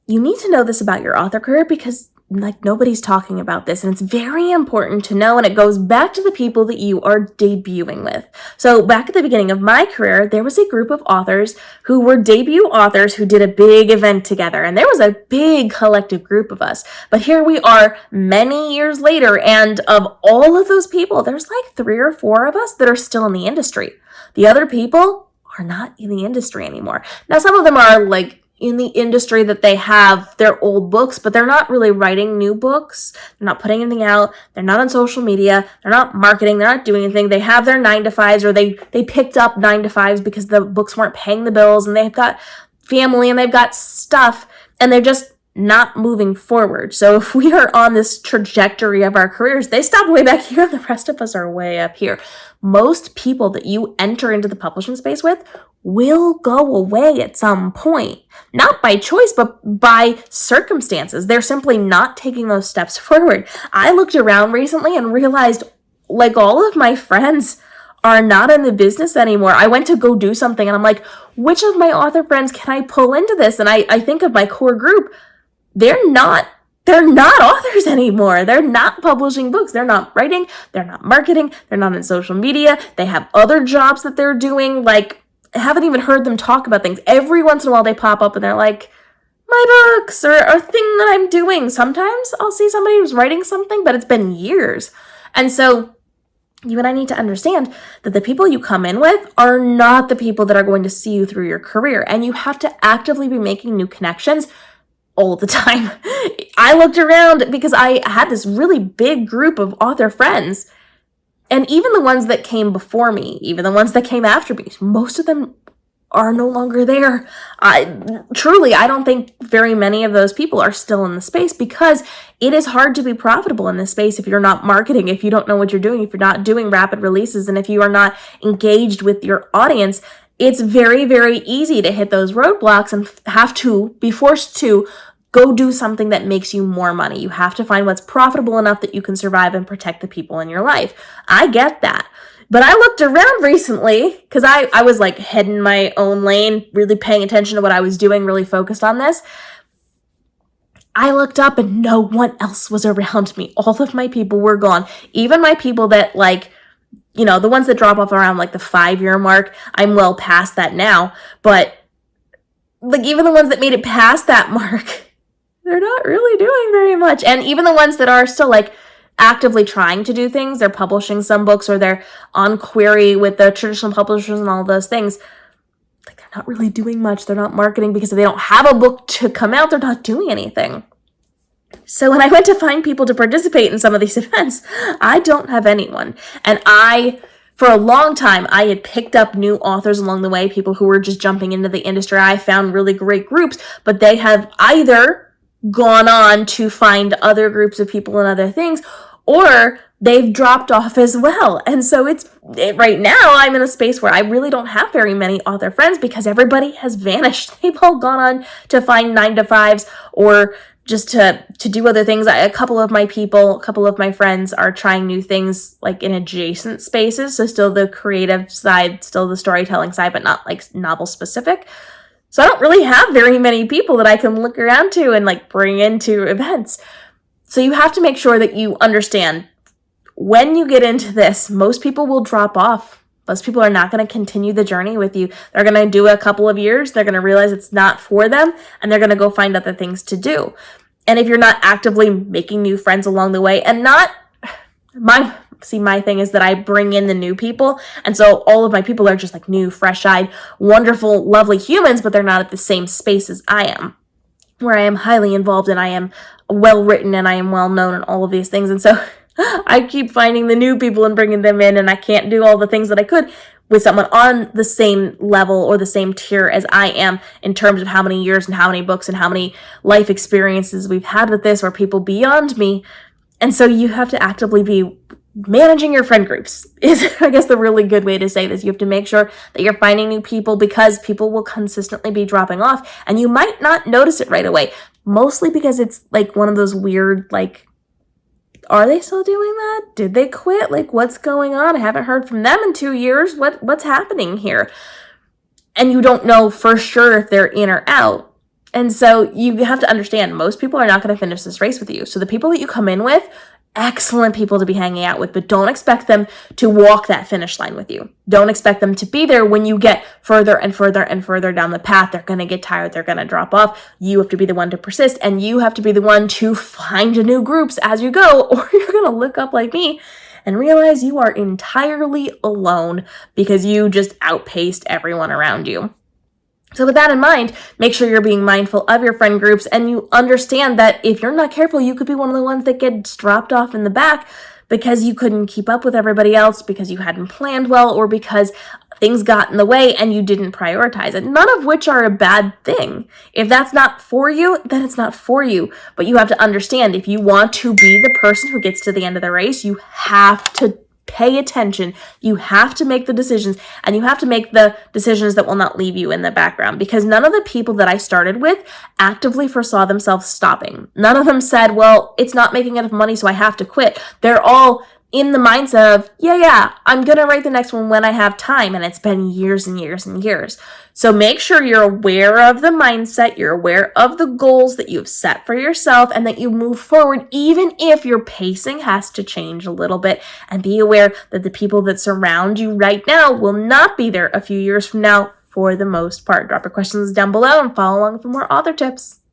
you need to know this about your author career because like nobody's talking about this, and it's very important to know, and it goes back to the people that you are debuting with. So back at the beginning of my career, there was a group of authors who were debut authors who did a big event together, and there was a big collective group of us. But here we are many years later, and of all of those people, there's like 3 or 4 of us that are still in the industry. The other people are not in the industry anymore. Now, some of them are like in the industry that they have their old books, but they're not really writing new books. They're not putting anything out. They're not on social media. They're not marketing. They're not doing anything. They have their 9-to-5s, or they picked up 9-to-5s because the books weren't paying the bills, and they've got family and they've got stuff, and they're just not moving forward. So if we are on this trajectory of our careers, they stop way back here and the rest of us are way up here. Most people that you enter into the publishing space with will go away at some point. Not by choice, but by circumstances. They're simply not taking those steps forward. I looked around recently and realized like all of my friends are not in the business anymore. I went to go do something and I'm like, which of my author friends can I pull into this? And I think of my core group. They're not authors anymore. They're not publishing books. They're not writing. They're not marketing. They're not in social media. They have other jobs that they're doing. Like, I haven't even heard them talk about things. Every once in a while they pop up and they're like, my books or thing that I'm doing. Sometimes I'll see somebody who's writing something, but it's been years. And so you and I need to understand that the people you come in with are not the people that are going to see you through your career. And you have to actively be making new connections all the time. I looked around because I had this really big group of author friends, and even the ones that came before me, even the ones that came after me, most of them are no longer there. I don't think very many of those people are still in the space because it is hard to be profitable in this space if you're not marketing, if you don't know what you're doing, if you're not doing rapid releases, and if you are not engaged with your audience. It's very, very easy to hit those roadblocks and have to be forced to go do something that makes you more money. You have to find what's profitable enough that you can survive and protect the people in your life. I get that. But I looked around recently because I was like heading my own lane, really paying attention to what I was doing, really focused on this. I looked up and no one else was around me. All of my people were gone. Even my people that like, the ones that drop off around like the 5-year mark, I'm well past that now. But like even the ones that made it past that mark, they're not really doing very much. And even the ones that are still like actively trying to do things, they're publishing some books or they're on query with the traditional publishers and all those things. Like they're not really doing much. They're not marketing because if they don't have a book to come out, they're not doing anything. So when I went to find people to participate in some of these events, I don't have anyone. And for a long time, I had picked up new authors along the way, people who were just jumping into the industry. I found really great groups, but they have either gone on to find other groups of people and other things, or they've dropped off as well. And so right now I'm in a space where I really don't have very many author friends because everybody has vanished. They've all gone on to find 9-to-5s or just to do other things. A couple of my friends are trying new things like in adjacent spaces. So still the creative side, still the storytelling side, but not like novel specific. So I don't really have very many people that I can look around to and like bring into events. So you have to make sure that you understand when you get into this, most people will drop off. Most people are not going to continue the journey with you. They're going to do a couple of years. They're going to realize it's not for them, and they're going to go find other things to do. And if you're not actively making new friends along the way, and my thing is that I bring in the new people. And so all of my people are just like new, fresh-eyed, wonderful, lovely humans, but they're not at the same space as I am, where I am highly involved and I am well-written and I am well-known and all of these things. And so I keep finding the new people and bringing them in, and I can't do all the things that I could with someone on the same level or the same tier as I am in terms of how many years and how many books and how many life experiences we've had with this, or people beyond me. And so you have to actively be managing your friend groups is, I guess, the really good way to say this. You have to make sure that you're finding new people because people will consistently be dropping off, and you might not notice it right away, mostly because it's like one of those weird, like, are they still doing that? Did they quit? Like, what's going on? I haven't heard from them in 2 years. What's happening here? And you don't know for sure if they're in or out. And so you have to understand, most people are not going to finish this race with you. So the people that you come in with, excellent people to be hanging out with, but don't expect them to walk that finish line with you. Don't expect them to be there when you get further and further and further down the path. They're going to get tired. They're going to drop off. You have to be the one to persist, and you have to be the one to find new groups as you go, or you're going to look up like me and realize you are entirely alone because you just outpaced everyone around you. So with that in mind, make sure you're being mindful of your friend groups, and you understand that if you're not careful, you could be one of the ones that gets dropped off in the back because you couldn't keep up with everybody else, because you hadn't planned well, or because things got in the way and you didn't prioritize it. None of which are a bad thing. If that's not for you, then it's not for you. But you have to understand, if you want to be the person who gets to the end of the race, you have to pay attention. You have to make the decisions, and you have to make the decisions that will not leave you in the background, because none of the people that I started with actively foresaw themselves stopping. None of them said, well, it's not making enough money, so I have to quit. They're all in the mindset of, yeah, I'm going to write the next one when I have time. And it's been years and years and years. So make sure you're aware of the mindset, you're aware of the goals that you've set for yourself, and that you move forward, even if your pacing has to change a little bit. And be aware that the people that surround you right now will not be there a few years from now for the most part. Drop your questions down below and follow along for more author tips.